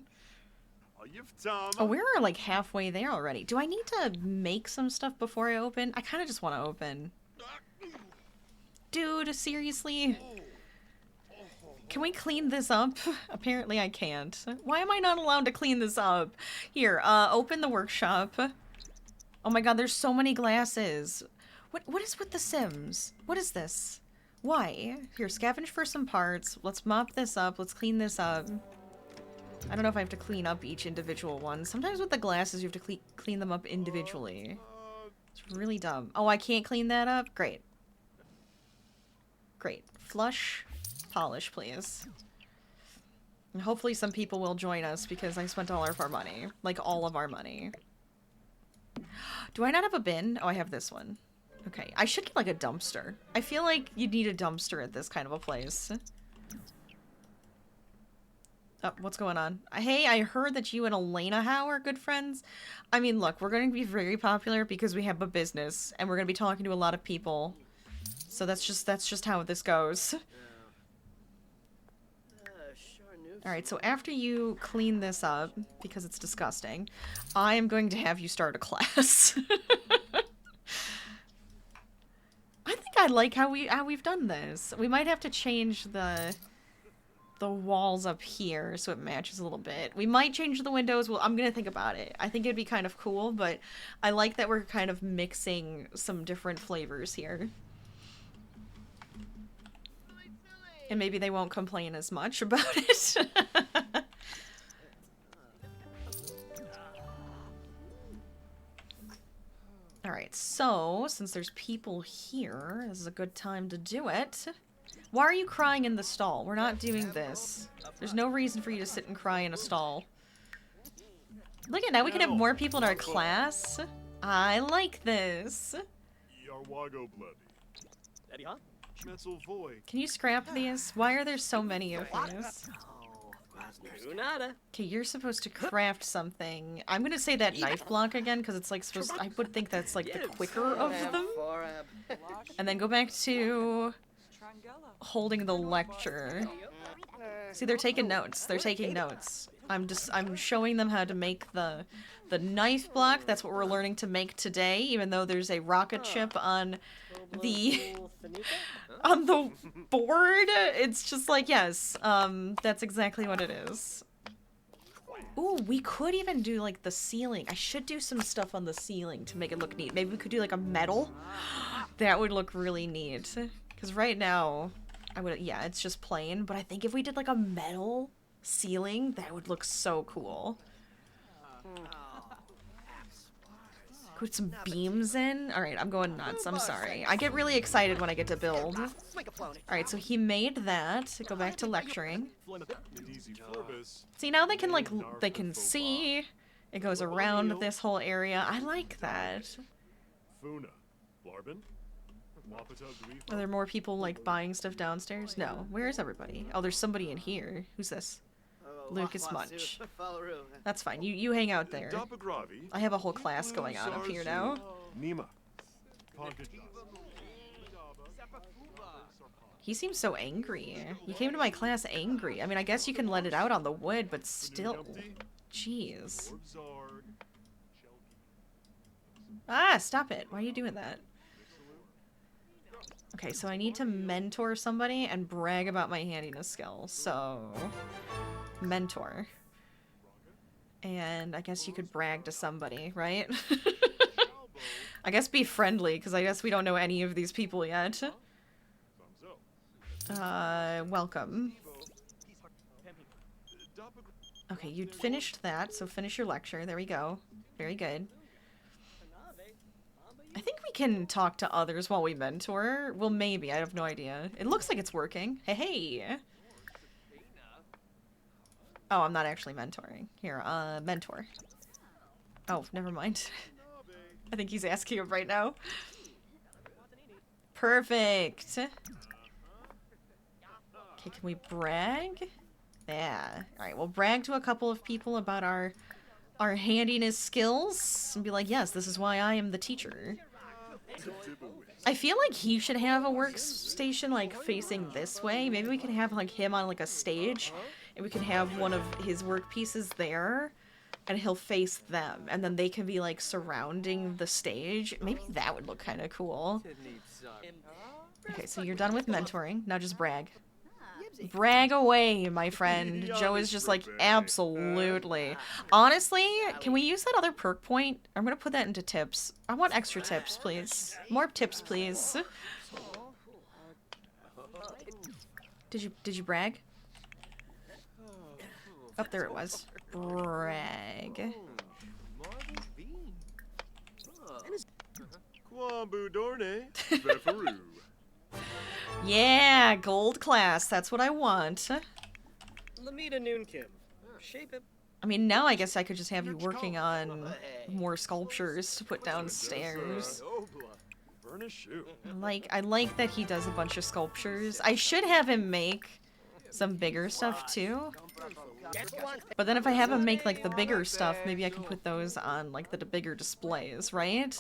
Oh, we're like halfway there already. Do I need to make some stuff before I open? I kind of just want to open. Dude, seriously? Can we clean this up? Apparently I can't. Why am I not allowed to clean this up? Here, open the workshop. Oh my god, there's so many glasses. What is with the Sims? What is this? Why? Here, scavenge for some parts. Let's mop this up. Let's clean this up. I don't know if I have to clean up each individual one. Sometimes with the glasses, you have to clean them up individually. It's really dumb. Oh, I can't clean that up? Great. Great. Flush, polish, please. And hopefully some people will join us because I spent all of our money. Like, all of our money. Do I not have a bin? Oh, I have this one. Okay, I should get like a dumpster. I feel like you'd need a dumpster at this kind of a place. Oh, what's going on? Hey, I heard that you and Elena Howe are good friends. I mean, look, we're going to be very popular because we have a business and we're going to be talking to a lot of people. So that's just how this goes. Alright, so after you clean this up, because it's disgusting, I am going to have you start a class. I think I like how we've done this. We might have to change the walls up here so it matches a little bit. We might change the windows. Well, I'm gonna think about it. I think it'd be kind of cool, but I like that we're kind of mixing some different flavors here. And maybe they won't complain as much about it. Alright, so, since there's people here, this is a good time to do it. Why are you crying in the stall? We're not doing this. There's no reason for you to sit and cry in a stall. Look at now, we can have more people in our class. I like this. Can you scrap these? Why are there so many of these? Okay, you're supposed to craft something. I'm gonna say that knife block again because it's like supposed to, I would think that's like the quicker of them. And then go back to holding the lecture. See, they're taking notes. They're taking notes. I'm showing them how to make the knife block. That's what we're learning to make today, even though there's a rocket ship on the board. It's just like, yes, that's exactly what it is. Ooh, we could even do like the ceiling. I should do some stuff on the ceiling to make it look neat. Maybe we could do like a metal. That would look really neat. Because right now, yeah, it's just plain. But I think if we did like a metal ceiling, that would look so cool. Put some beams in. All right, I'm going nuts. I'm sorry. I get really excited when I get to build. All right, so he made that. Go back to lecturing. See, now they can, like, they can see. It goes around this whole area. I like that. Are there more people, like, buying stuff downstairs? No. Where is everybody? Oh, there's somebody in here. Who's this? Lucas Munch. That's fine. You hang out there. I have a whole class going on up here now. He seems so angry. He came to my class angry. I mean, I guess you can let it out on the wood, but still. Jeez. Ah, stop it. Why are you doing that? Okay, so I need to mentor somebody and brag about my handiness skills. So, mentor. And I guess you could brag to somebody, right? I guess be friendly, because I guess we don't know any of these people yet. Welcome. Okay, you finished that, so finish your lecture. There we go. Very good. I think we can talk to others while we mentor. Well, maybe. I have no idea. It looks like it's working. Hey, hey! Oh, I'm not actually mentoring. Here, mentor. Oh, never mind. I think he's asking him right now. Perfect! Okay, can we brag? Yeah. Alright, we'll brag to a couple of people about our handiness skills and be like, yes, this is why I am the teacher. I feel like he should have a workstation, like, facing this way. Maybe we can have, like, him on, like, a stage, and we can have one of his work pieces there, and he'll face them, and then they can be, like, surrounding the stage. Maybe that would look kind of cool. Okay, so you're done with mentoring. Now just brag. Brag away, my friend. Joe is just like, absolutely. Honestly, can we use that other perk point? I'm gonna put that into tips. I want extra tips, please. More tips, please. Did you brag? Oh, there it was. Brag. Yeah, gold class. That's what I want. I mean, now I guess I could just have you working on more sculptures to put downstairs. I like that he does a bunch of sculptures. I should have him make some bigger stuff too. But then if I have him make, like, the bigger stuff, maybe I can put those on, like, the bigger displays, right?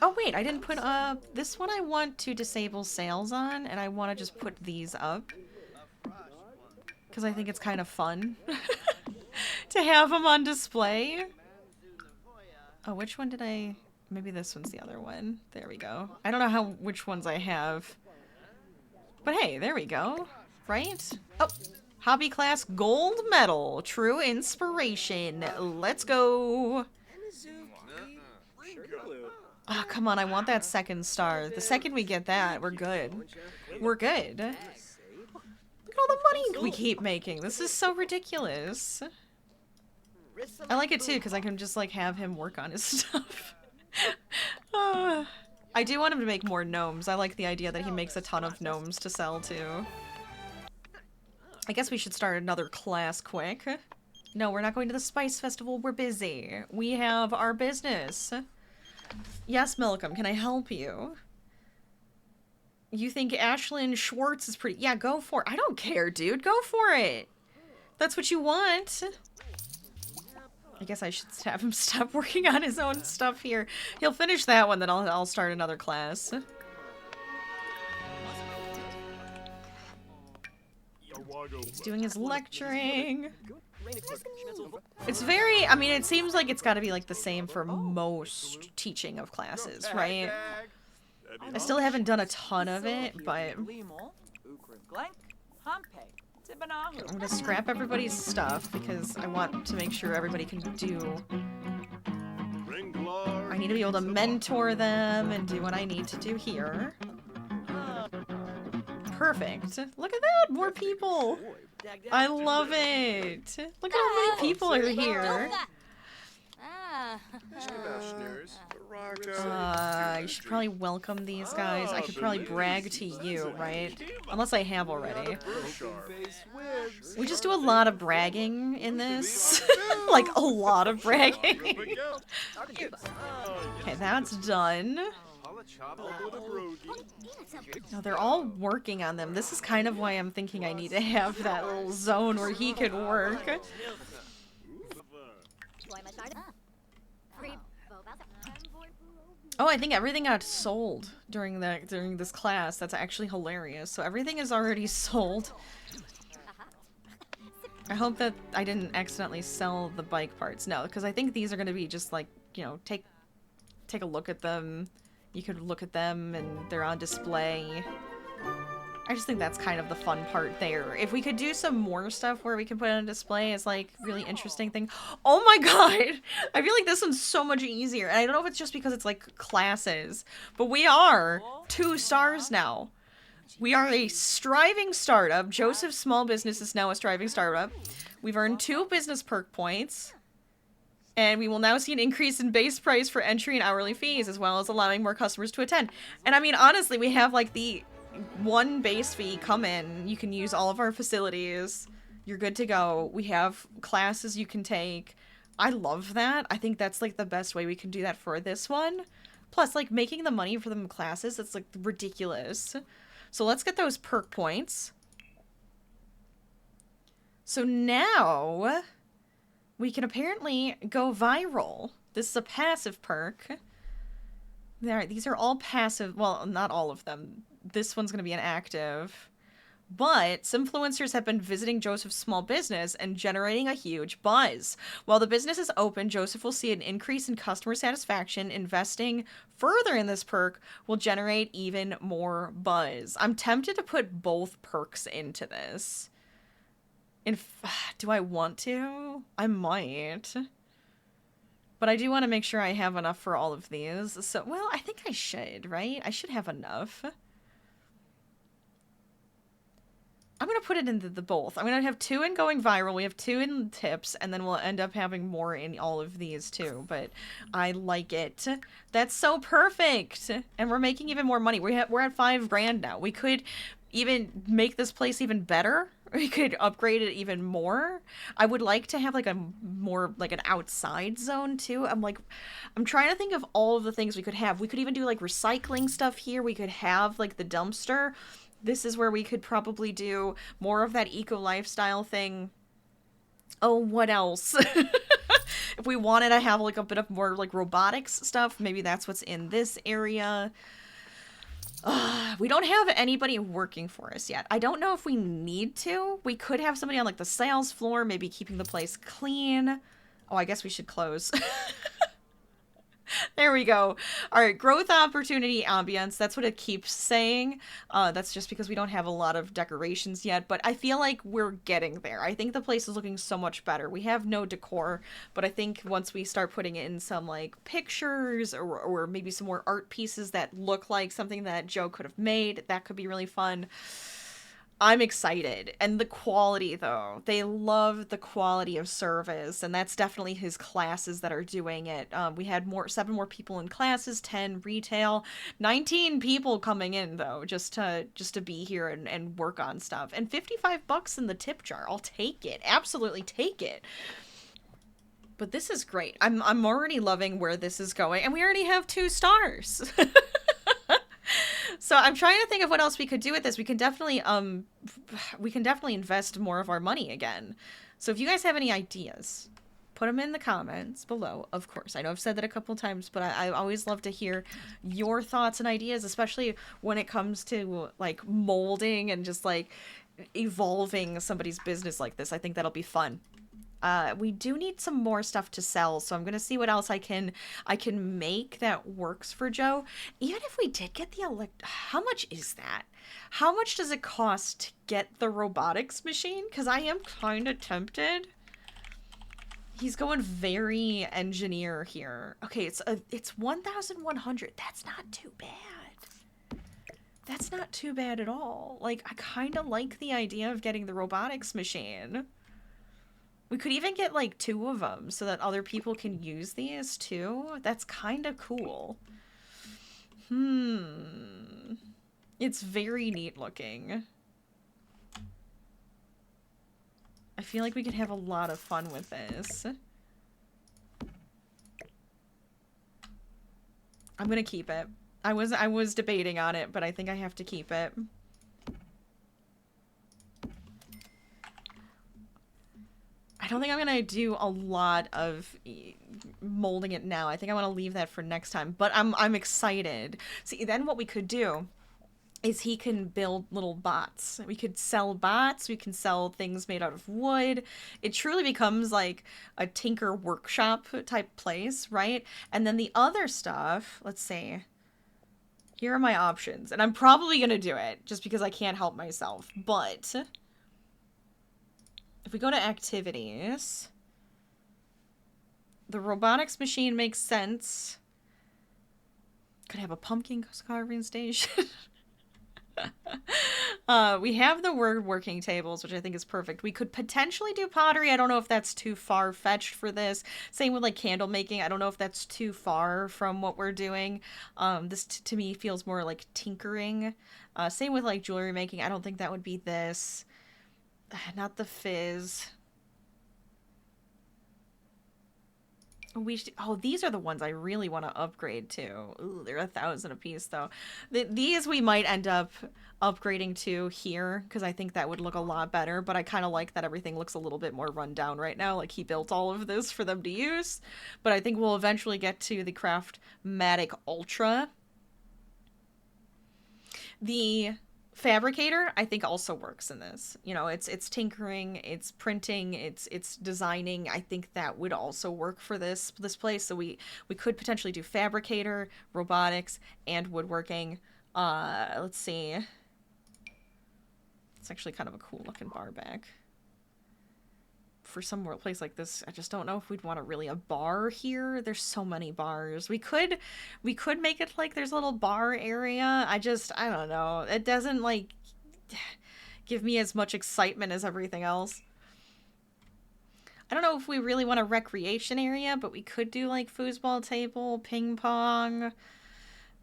Oh wait, I didn't put up this one. I want to disable sales on, and I want to just put these up because I think it's kind of fun to have them on display. Oh, which one did I? Maybe this one's the other one. There we go. I don't know which ones I have, but hey, there we go. Right? Oh, hobby class gold medal, true inspiration. Let's go. Oh, come on, I want that second star. The second we get that, we're good. We're good. Look at all the money we keep making. This is so ridiculous. I like it too, because I can just, like, have him work on his stuff. I do want him to make more gnomes. I like the idea that he makes a ton of gnomes to sell too. I guess we should start another class quick. No, we're not going to the Spice Festival. We're busy. We have our business. Yes, Malcolm, can I help you? You think Ashlyn Schwartz is pretty? Yeah, go for it. I don't care, dude. Go for it. That's what you want. I guess I should have him stop working on his own stuff here. He'll finish that one, then I'll start another class. He's doing his lecturing. It's very, I mean, it seems like it's got to be, like, the same for most teaching of classes, right? I still haven't done a ton of it, but I'm gonna scrap everybody's stuff because I want to make sure everybody can do. I need to be able to mentor them and do what I need to do here. perfect. Look at that, more people. I love it. Look at how many people are here. I should probably welcome these guys. I could probably brag to you, right? Unless I have already. We just do a lot of bragging in this. Like, a lot of bragging. Okay, that's done. No, they're all working on them. This is kind of why I'm thinking I need to have that little zone where he could work. Oh, I think everything got sold during this class. That's actually hilarious. So everything is already sold. I hope that I didn't accidentally sell the bike parts. No, because I think these are going to be just like, you know, take a look at them. You could look at them and they're on display. I just think that's kind of the fun part there. If we could do some more stuff where we can put it on display as like really interesting thing. Oh my god! I feel like this one's so much easier. And I don't know if it's just because it's like classes, but we are 2 stars now. We are a striving startup. Joseph's small business is now a striving startup. We've earned 2 business perk points. And we will now see an increase in base price for entry and hourly fees, as well as allowing more customers to attend. And I mean, honestly, we have like the 1 base fee, come in, you can use all of our facilities, you're good to go. We have classes you can take. I love that. I think that's like the best way we can do that for this one. Plus, like, making the money for them classes, it's like ridiculous. So let's get those perk points. So now we can apparently go viral. This is a passive perk. There, these are all passive. Well, not all of them. This one's going to be an active. But some influencers have been visiting Joseph's small business and generating a huge buzz. While the business is open, Joseph will see an increase in customer satisfaction. Investing further in this perk will generate even more buzz. I'm tempted to put both perks into this. Do I want to? I might. But I do want to make sure I have enough for all of these. So, well, I think I should, right? I should have enough. I'm going to put it into the both. I'm going to have 2 in going viral. We have 2 in tips, and then we'll end up having more in all of these too. But I like it. That's so perfect. And we're making even more money. We're at 5 grand now. We could even make this place even better. We could upgrade it even more. I would like to have like a more like an outside zone too. I'm trying to think of all of the things we could have. We could even do like recycling stuff here. We could have like the dumpster. This is where we could probably do more of that eco lifestyle thing. Oh, what else? If we wanted to have like a bit of more like robotics stuff, maybe that's what's in this area. We don't have anybody working for us yet. I don't know if we need to. We could have somebody on like the sales floor, maybe keeping the place clean. Oh, I guess we should close. There we go. All right, growth opportunity ambience. That's what it keeps saying. That's just because we don't have a lot of decorations yet, but I feel like we're getting there. I think the place is looking so much better. We have no decor, but I think once we start putting in some like pictures or maybe some more art pieces that look like something that Joe could have made, that could be really fun. I'm excited. And the quality, though. They love the quality of service, and that's definitely his classes that are doing it. We had 7 more people in classes, 10 retail, 19 people coming in, though, just to be here and work on stuff. And $55 in the tip jar. I'll take it. Absolutely take it. But this is great. I'm already loving where this is going, and we already have 2 stars. So I'm trying to think of what else we could do with this. We can definitely invest more of our money again. So if you guys have any ideas, put them in the comments below, of course. I know I've said that a couple times, but I always love to hear your thoughts and ideas, especially when it comes to like molding and just like evolving somebody's business like this. I think that'll be fun. We do need some more stuff to sell, so I'm gonna see what else I can make that works for Joe. Even if we did get the how much is that? How much does it cost to get the robotics machine? Because I am kind of tempted. He's going very engineer here. Okay, it's 1,100. That's not too bad. That's not too bad at all. Like, I kind of like the idea of getting the robotics machine. We could even get, like, 2 of them so that other people can use these, too. That's kind of cool. It's very neat looking. I feel like we could have a lot of fun with this. I'm gonna keep it. I was debating on it, but I think I have to keep it. I don't think I'm gonna do a lot of molding it now. I think I want to leave that for next time, but I'm excited. See, then what we could do is he can build little bots. We could sell bots, we can sell things made out of wood. It truly becomes like a tinker workshop type place, right? And then the other stuff, let's see. Here are my options, and I'm probably gonna do it just because I can't help myself, but if we go to activities, the robotics machine makes sense. Could have a pumpkin carving station. We have the word working tables, which I think is perfect. We could potentially do pottery. I don't know if that's too far-fetched for this. Same with like candle making. I don't know if that's too far from what we're doing. This to me feels more like tinkering. Same with like jewelry making. I don't think that would be this. Not the fizz. Oh, these are the ones I really want to upgrade to. Ooh, they're 1,000 a piece, though. These we might end up upgrading to here, because I think that would look a lot better, but I kind of like that everything looks a little bit more run down right now. Like, he built all of this for them to use, but I think we'll eventually get to the Craftmatic Ultra. The Fabricator, I think, also works in this. You know, it's tinkering, it's printing, it's designing. I think that would also work for this place. So we could potentially do Fabricator, robotics, and woodworking. Let's see. It's actually kind of a cool looking bar back. For some place like this, I just don't know if we'd want a bar here. There's so many bars. We could make it like there's a little bar area. I don't know. It doesn't like give me as much excitement as everything else. I don't know if we really want a recreation area, but we could do like foosball table, ping pong,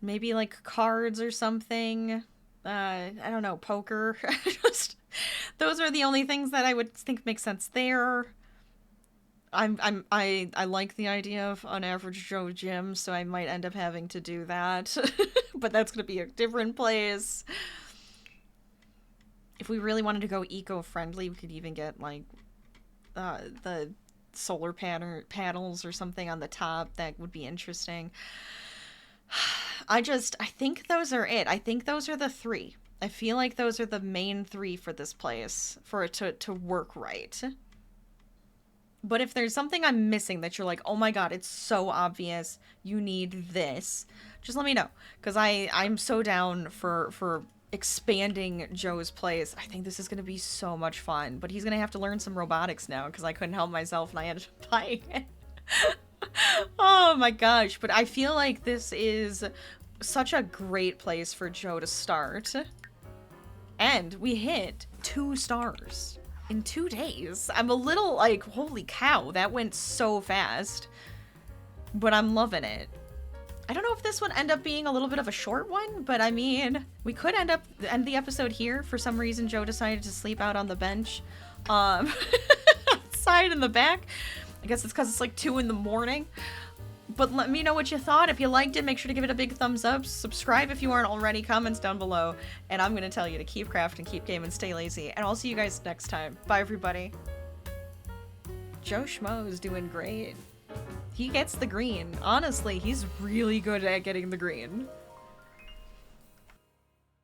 maybe like cards or something. I don't know, poker. Those are the only things that I would think make sense there. I like the idea of an average Joe gym, so I might end up having to do that. But that's gonna be a different place. If we really wanted to go eco-friendly, we could even get like the solar panels or something on the top. That would be interesting. I think those are it. I think those are the 3. I feel like those are the main 3 for this place, for it to work right. But if there's something I'm missing that you're like, oh my god, it's so obvious, you need this, just let me know. Because I'm so down for expanding Joe's place. I think this is going to be so much fun. But he's going to have to learn some robotics now, because I couldn't help myself and I ended up buying it. Oh my gosh, but I feel like this is such a great place for Joe to start. And we hit 2 stars in 2 days. I'm a little like, holy cow, that went so fast. But I'm loving it. I don't know if this would end up being a little bit of a short one, but I mean, we could end the episode here. For some reason, Joe decided to sleep out on the bench. Outside in the back. I guess it's because it's like 2 in the morning. But let me know what you thought. If you liked it, make sure to give it a big thumbs up. Subscribe if you aren't already. Comments down below. And I'm going to tell you to keep crafting, keep gaming, stay lazy. And I'll see you guys next time. Bye, everybody. Joe Schmo is doing great. He gets the green. Honestly, he's really good at getting the green.